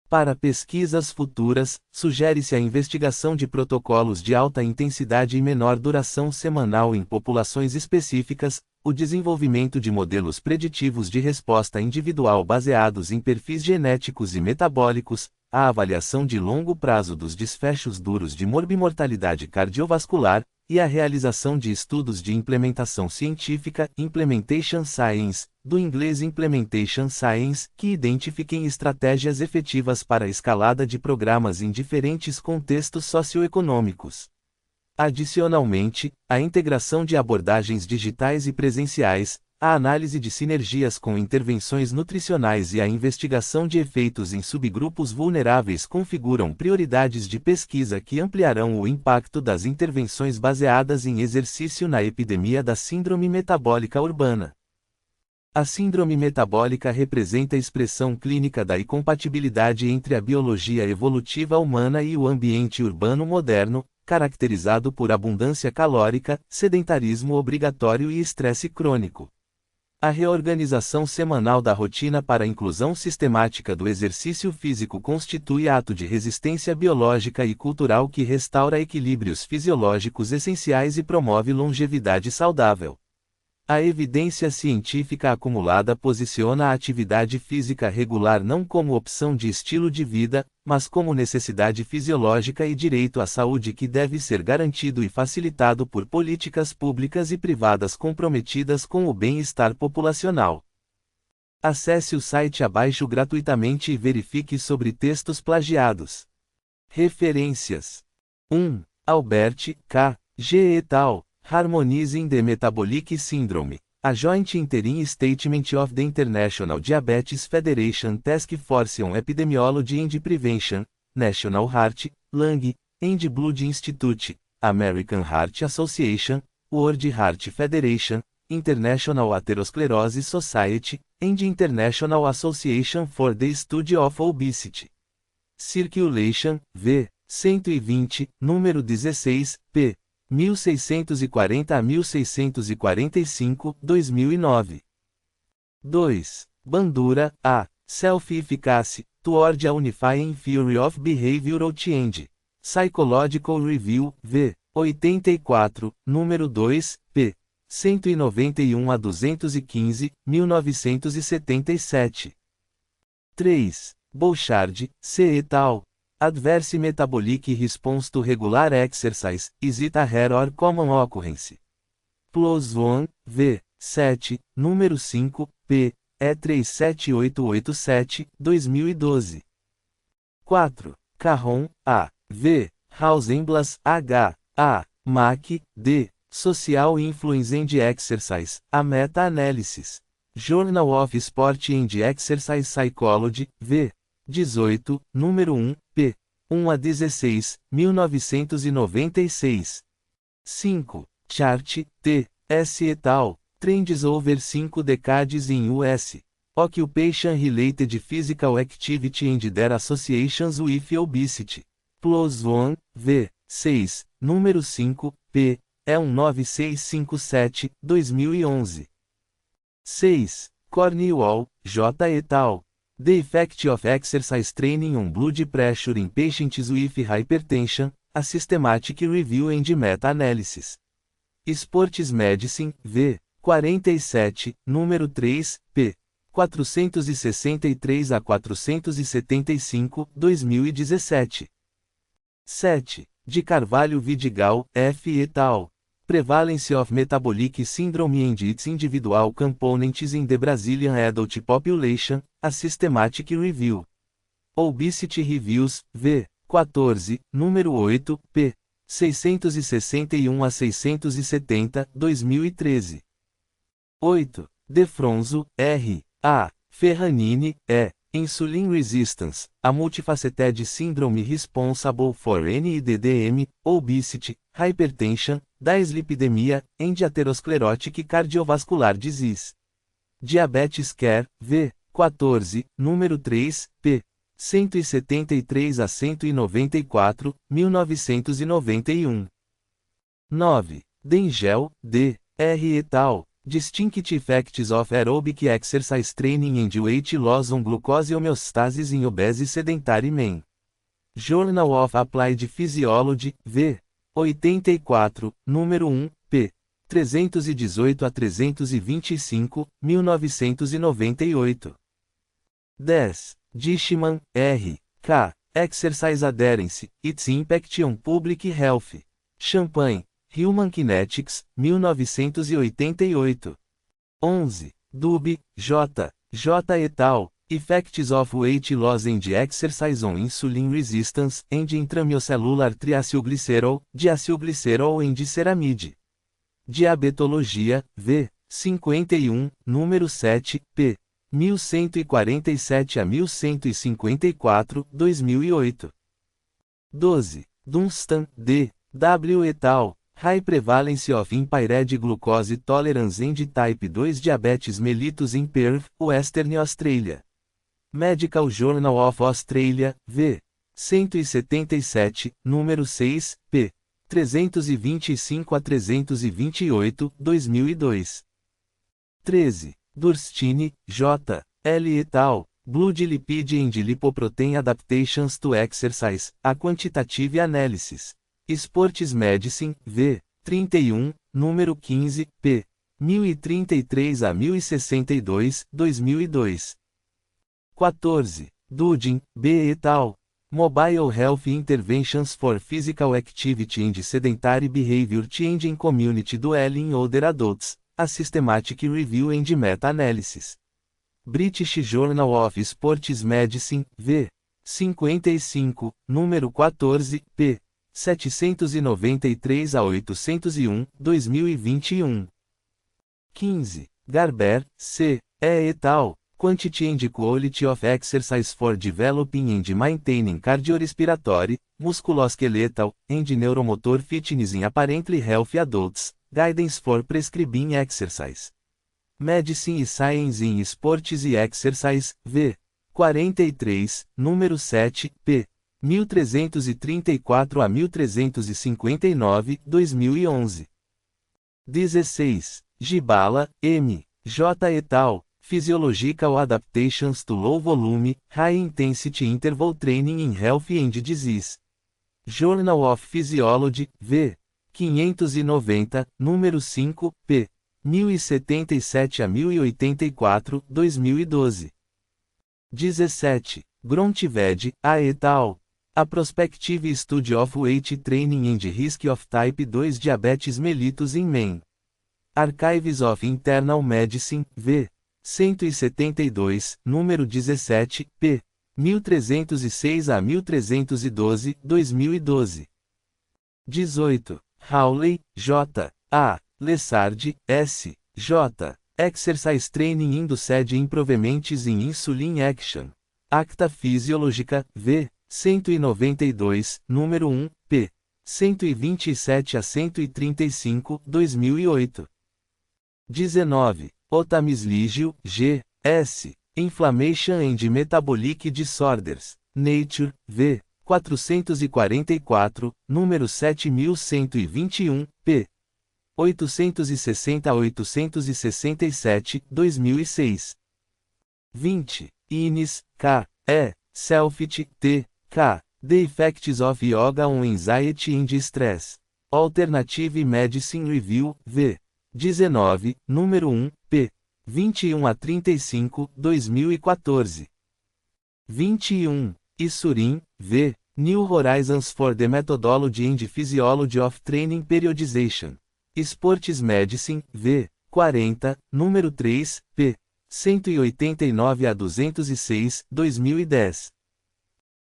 Para pesquisas futuras, sugere-se a investigação de protocolos de alta intensidade e menor duração semanal em populações específicas, o desenvolvimento de modelos preditivos de resposta individual baseados em perfis genéticos e metabólicos, a avaliação de longo prazo dos desfechos duros de morbimortalidade cardiovascular, e a realização de estudos de implementação científica, Implementation Science, do inglês Implementation Science, que identifiquem estratégias efetivas para a escalada de programas em diferentes contextos socioeconômicos. Adicionalmente, a integração de abordagens digitais e presenciais, a análise de sinergias com intervenções nutricionais e a investigação de efeitos em subgrupos vulneráveis configuram prioridades de pesquisa que ampliarão o impacto das intervenções baseadas em exercício na epidemia da síndrome metabólica urbana. A síndrome metabólica representa a expressão clínica da incompatibilidade entre a biologia evolutiva humana e o ambiente urbano moderno, caracterizado por abundância calórica, sedentarismo obrigatório e estresse crônico. A reorganização semanal da rotina para a inclusão sistemática do exercício físico constitui ato de resistência biológica e cultural que restaura equilíbrios fisiológicos essenciais e promove longevidade saudável. A evidência científica acumulada posiciona a atividade física regular não como opção de estilo de vida, mas como necessidade fisiológica e direito à saúde que deve ser garantido e facilitado por políticas públicas e privadas comprometidas com o bem-estar populacional. Acesse o site abaixo gratuitamente e verifique sobre textos plagiados. Referências: 1. Albert, K. G. et al. Harmonizing the Metabolic Syndrome. A Joint Interim Statement of the International Diabetes Federation Task Force on Epidemiology and Prevention, National Heart, Lung, and Blood Institute, American Heart Association, World Heart Federation, International Atherosclerosis Society, and International Association for the Study of Obesity. Circulation, v. 120, número 16, p. 1640 a 1645, 2009. 2. Bandura, A. Self-Efficacy, Toward a Unifying Theory of Behavioral Change. Psychological Review, v. 84, número 2, p. 191 a 215, 1977. 3. Bouchard, C. et al. Adverse Metabolic Response to Regular Exercise, is it a rare or common occurrence? Plus 1, v. 7, número 5, p. E37887, 2012. 4. Caron, A. V. Hausenblas, H. A. Mack, D. Social Influence and Exercise, a Meta-Analysis. Journal of Sport and Exercise Psychology, v. 18, número 1, p. 1 a 16, 1996. 5. Chart, T. S. et al. Trends over 5 decades in US. Occupation-Related Physical Activity and their Associations with Obesity. Plus 1, v. 6, número 5, p. E19657, 2011. 6. Cornwall, J. et al. The Effect of Exercise Training on Blood Pressure in Patients with Hypertension, a Systematic Review and Meta-Analysis. Sports Medicine, v. 47, número 3, p. 463 a 475, 2017. 7. De Carvalho Vidigal, F. et al. Prevalence of Metabolic Syndrome and its Individual Components in the Brazilian Adult Population, a Systematic Review. Obesity Reviews, v. 14, número 8, p. 661 a 670, 2013. 8. Defronzo, R. A. Ferranini, E. Insulin Resistance, a Multifaceted Syndrome Responsible for NIDDM, Obesity, Hypertension, Dyslipidemia, and Atherosclerotic Cardiovascular Disease. Diabetes Care, v. 14, número 3, p. 173 a 194, 1991. 9. Dengel, D. R. et al. Distinct Effects of Aerobic Exercise Training and Weight Loss on Glucose Homeostasis in Obese Sedentary Men. Journal of Applied Physiology, v. 84, número 1, p. 318 a 325, 1998. 10. Dishman, R. K. Exercise Adherence, Its Impact on Public Health. Champaign, Human Kinetics, 1988. 11. Dube, J. J. et al. Effects of Weight Loss and Exercise on Insulin Resistance, and Intramuscular Triacylglycerol, Diacylglycerol and Ceramide. Diabetologia, v. 51, número 7, p. 1147 a 1154, 2008. 12. Dunstan, D. W. et al. High Prevalence of Impaired Glucose Tolerance and Type 2 Diabetes Mellitus in Perth, Western Australia. Medical Journal of Australia, v. 177, número 6, p. 325 a 328, 2002. 13. Durstini, J. L. et al. Blood Lipid and Lipoprotein Adaptations to Exercise, a Quantitative Analysis. Sports Medicine, v. 31, número 15, p. 1033 a 1062, 2002. 14. Dudin, B. et al. Mobile Health Interventions for Physical Activity and Sedentary Behavior Change in Community Dwelling in Older Adults, a Systematic Review and Meta-Analysis. British Journal of Sports Medicine, v. 55, número 14, p. 793 a 801, 2021. 15. Garber, C. E. et al. Quantity and Quality of Exercise for Developing and Maintaining Cardiorespiratory, Musculoskeletal, and Neuromotor Fitness in Apparently Healthy Adults, Guidance for Prescribing Exercise. Medicine e Science in Sports e Exercise, v. 43, número 7, p. 1334 a 1359, 2011. 16. Gibala, M. J. et al. Physiological Adaptations to Low Volume, High Intensity Interval Training in Health and Disease. Journal of Physiology, v. 590, número 5, p. 1077 a 1084, 2012. 17. Grontived, A. et al. A Prospective Study of Weight Training and Risk of Type 2 Diabetes mellitus in Men. Archives of Internal Medicine, v. 172, número 17, p. 1306 a 1312, 2012. 18. Hawley, J. A. Lessard, S. J. Exercise Training Induced Improvements in Insulin Action. Acta Fisiológica, v. 192, número 1, p. 127 a 135, 2008. 19. Otamisligio, G. S. Inflammation and Metabolic Disorders. Nature, v. 444, número 7121, p. 860 a 867, 2006. 20. Innes, K. E. Selfit, T. K. The Effects of Yoga on Anxiety and Stress. Alternative Medicine Review, v. 19, número 1, p. 21 a 35, 2014. 21. Issurin, v. New Horizons for the Methodology and Physiology of Training Periodization. Sports Medicine, v. 40, número 3, p. 189 a 206, 2010.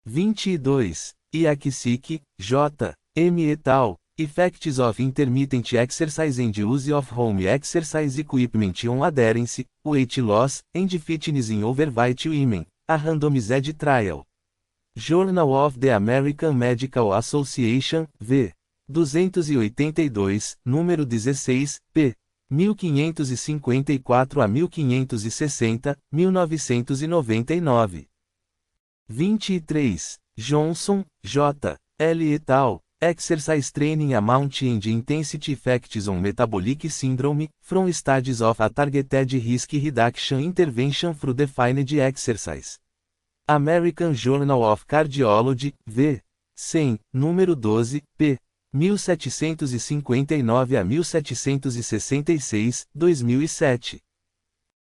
22. Iaksik, J. M. et al. Effects of Intermittent Exercise and Use of Home Exercise Equipment on Adherence, Weight Loss, and Fitness in Overweight Women, a Randomized Trial. Journal of the American Medical Association, v. 282, número 16, p. 1554 a 1560, 1999. 23. Johnson, J. L. et al. Exercise Training Amount and Intensity Effects on Metabolic Syndrome, from Studies of a Targeted Risk Reduction Intervention through Defined Exercise. American Journal of Cardiology, v. 100, número 12, p. 1759 a 1766, 2007.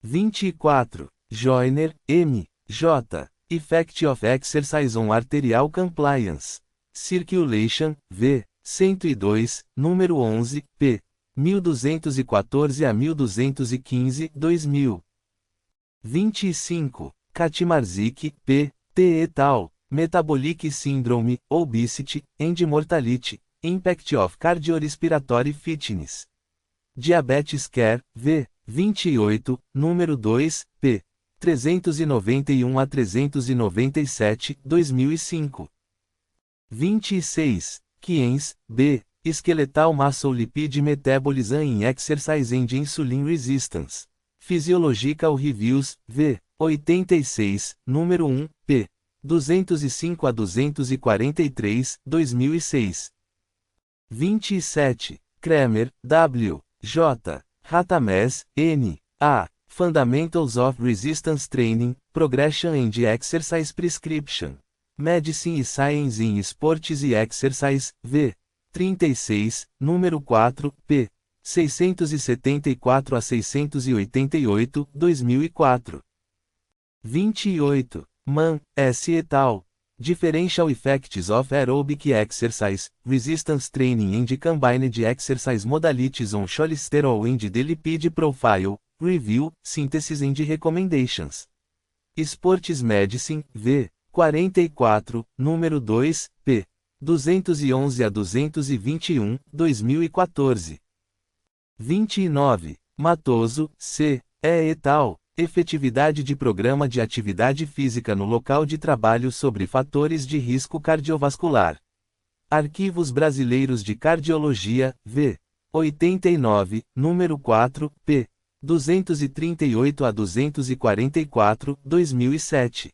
24. Joyner, M. J. Effect of Exercise on Arterial Compliance. Circulation, v. 102, número 11, p. 1214 a 1215, 2000. 25. Katimarzik, p. T. et al. Metabolic Syndrome, Obesity, and Mortality, Impact of Cardiorespiratory Fitness. Diabetes Care, v. 28, número 2, p. 391 a 397, 2005. 26. Kienz, B. Skeletal Muscle Lipid Metabolism in Exercise and Insulin Resistance. Physiological Reviews, v. 86, número 1, p. 205 a 243, 2006. 27. Kramer, W. J. Ratames, N. A. Fundamentals of Resistance Training, Progression and Exercise Prescription. Medicine e Science in Sports e Exercise, v. 36, número 4, p. 674 a 688, 2004. 28. Mann, S. et al. Differential Effects of Aerobic Exercise, Resistance Training and Combined Exercise Modalities on Cholesterol and the Lipid Profile, Review, Synthesis and Recommendations. Sports Medicine, v. 44, número 2, p. 211 a 221, 2014. 29. Matoso, C. E. et al. Efetividade de programa de atividade física no local de trabalho sobre fatores de risco cardiovascular. Arquivos Brasileiros de Cardiologia, v. 89, número 4, p. 238 a 244, 2007.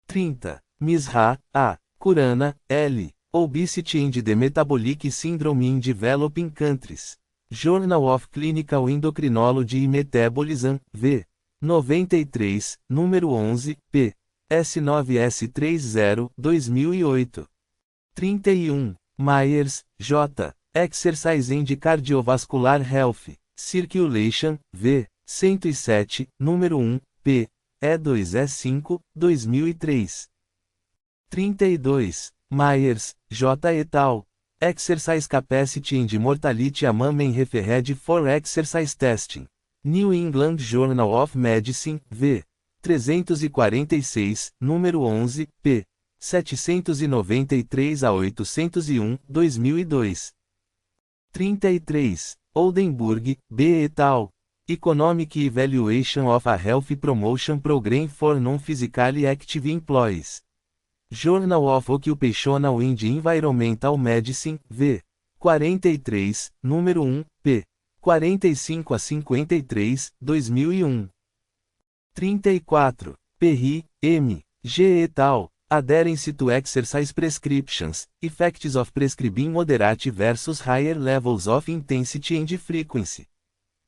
30. Misra, A. Kurana, L. Obesity and the Metabolic Syndrome in Developing Countries. Journal of Clinical Endocrinology e Metabolism, v. 93, número 11, p. S9S30, 2008. 31. Myers, J. Exercise and Cardiovascular Health, Circulation, v. 107, número 1, p. E2E5, 2003. 32. Myers, J. et al. Exercise Capacity and Mortality Among Referred for Exercise Testing. New England Journal of Medicine, v. 346, número 11, p. 793 a 801, 2002. 33. Oldenburg, B. et al. Economic Evaluation of a Health Promotion Program for Non-Physically Active Employees. Journal of Occupational and Environmental Medicine, v. 43, número 1, p. 45 a 53, 2001. 34. Perry, M. G. et al. Adherence to Exercise Prescriptions, Effects of Prescribing Moderate versus Higher Levels of Intensity and Frequency.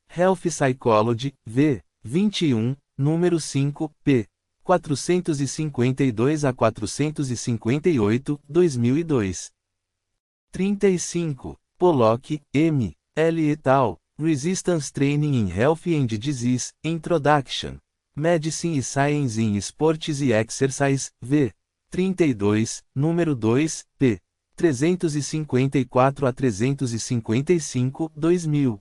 Health Psychology, v. 21, número 5, p. 452 a 458, 2002. 35. Pollock, M. L. et al. Resistance Training in Health and Disease, Introduction. Medicine e Science in Sports e Exercise, v. 32, número 2, p. 354 a 355, 2000.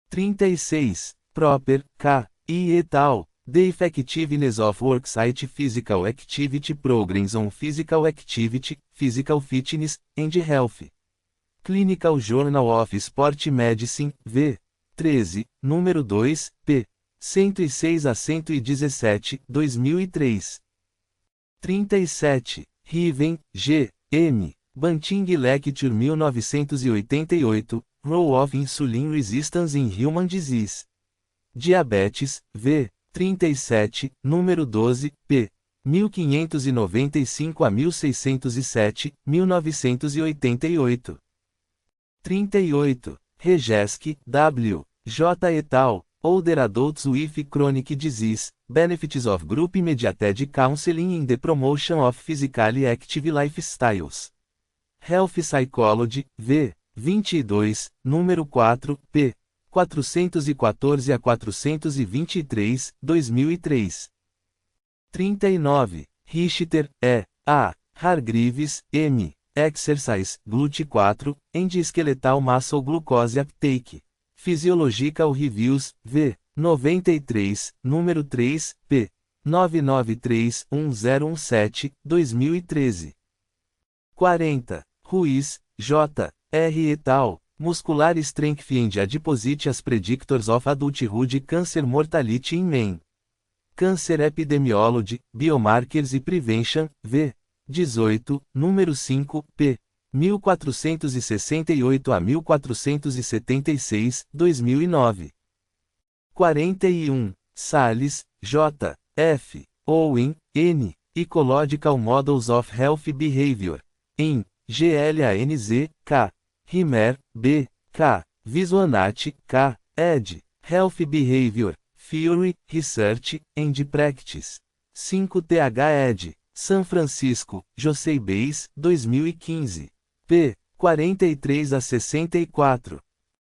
36. Proper, K. I. et al. The Effectiveness of Worksite Physical Activity Programs on Physical Activity, Physical Fitness, and Health. Clinical Journal of Sport Medicine, v. 13, número 2, p. 106 a 117, 2003. 37. Riven, G. M. Banting Lecture 1988, Role of Insulin Resistance in Human Disease. Diabetes, v. 37, número 12, p. 1595 a 1607, 1988. 38. Regesk, W. J. et al. Older Adults with Chronic Disease, Benefits of Group Mediated Counseling in the Promotion of Physically Active Lifestyles. Health Psychology, v. 22, número 4, p. 414 a 423, 2003. 39. Richter, E. A. Hargreaves, M. Exercise, GLUT4, and Skeletal Muscle Glucose Uptake. Physiological Reviews, v. 93, número 3, p. 9931017, 2013. 40. Ruiz, J. R. et al. Muscular Strength and Adiposity as Predictors of Adulthood Cancer Mortality in Men. Cancer Epidemiology, Biomarkers e Prevention, v. 18, número 5, p. 1468 a 1476, 2009. 41. Salles, J. F. Owen, N. Ecological Models of Health Behavior. Em GLANZ, K. Rimer, B. K. Viswanathy, K. ed. Health Behavior, Theory, Research, and Practice. 5th ed. São Francisco, José Beis, 2015. p. 43 a 64.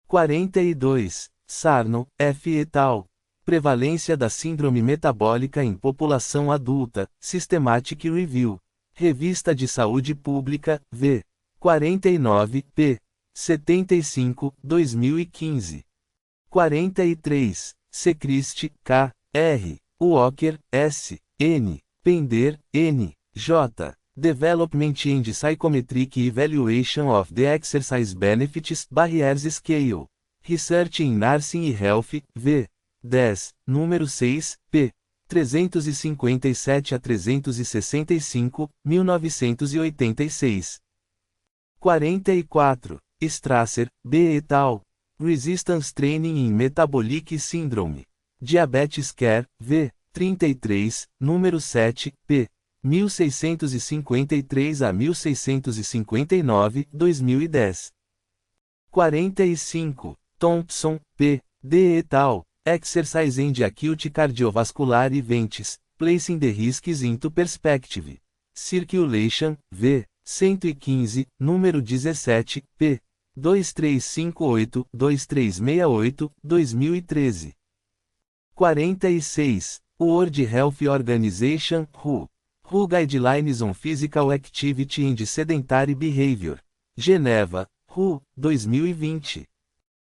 42. Sarno, F. et al. Prevalência da síndrome metabólica em população adulta, Systematic Review. Revista de Saúde Pública, v. 49, p. 75, 2015. 43. Sechrist, K. R. Walker, S. N. Pender, N. J. Development and Psychometric Evaluation of the Exercise Benefits Barriers Scale. Research in Nursing and Health, v. 10, número 6, p. 357 a 365, 1986. 44. Strasser, B. et al. Resistance Training in Metabolic Syndrome. Diabetes Care, v. 33, número 7, p. 1653 a 1659, 2010. 45. Thompson, P. D. et al. Exercise and Acute Cardiovascular Events, Placing the Risks into Perspective. Circulation, v. 115, número 17, p. 2358, 2368, 2013. 46. World Health Organization, WHO. WHO Guidelines on Physical Activity and Sedentary Behavior. Geneva, WHO, 2020.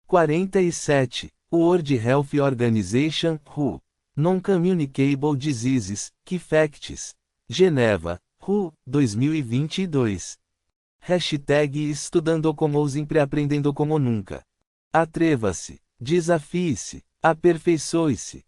47. World Health Organization, WHO. Non-Communicable Diseases, Key Facts. Geneva, WHO, 2022. Hashtag Estudando como sempre aprendendo como nunca. Atreva-se, desafie-se, aperfeiçoe-se.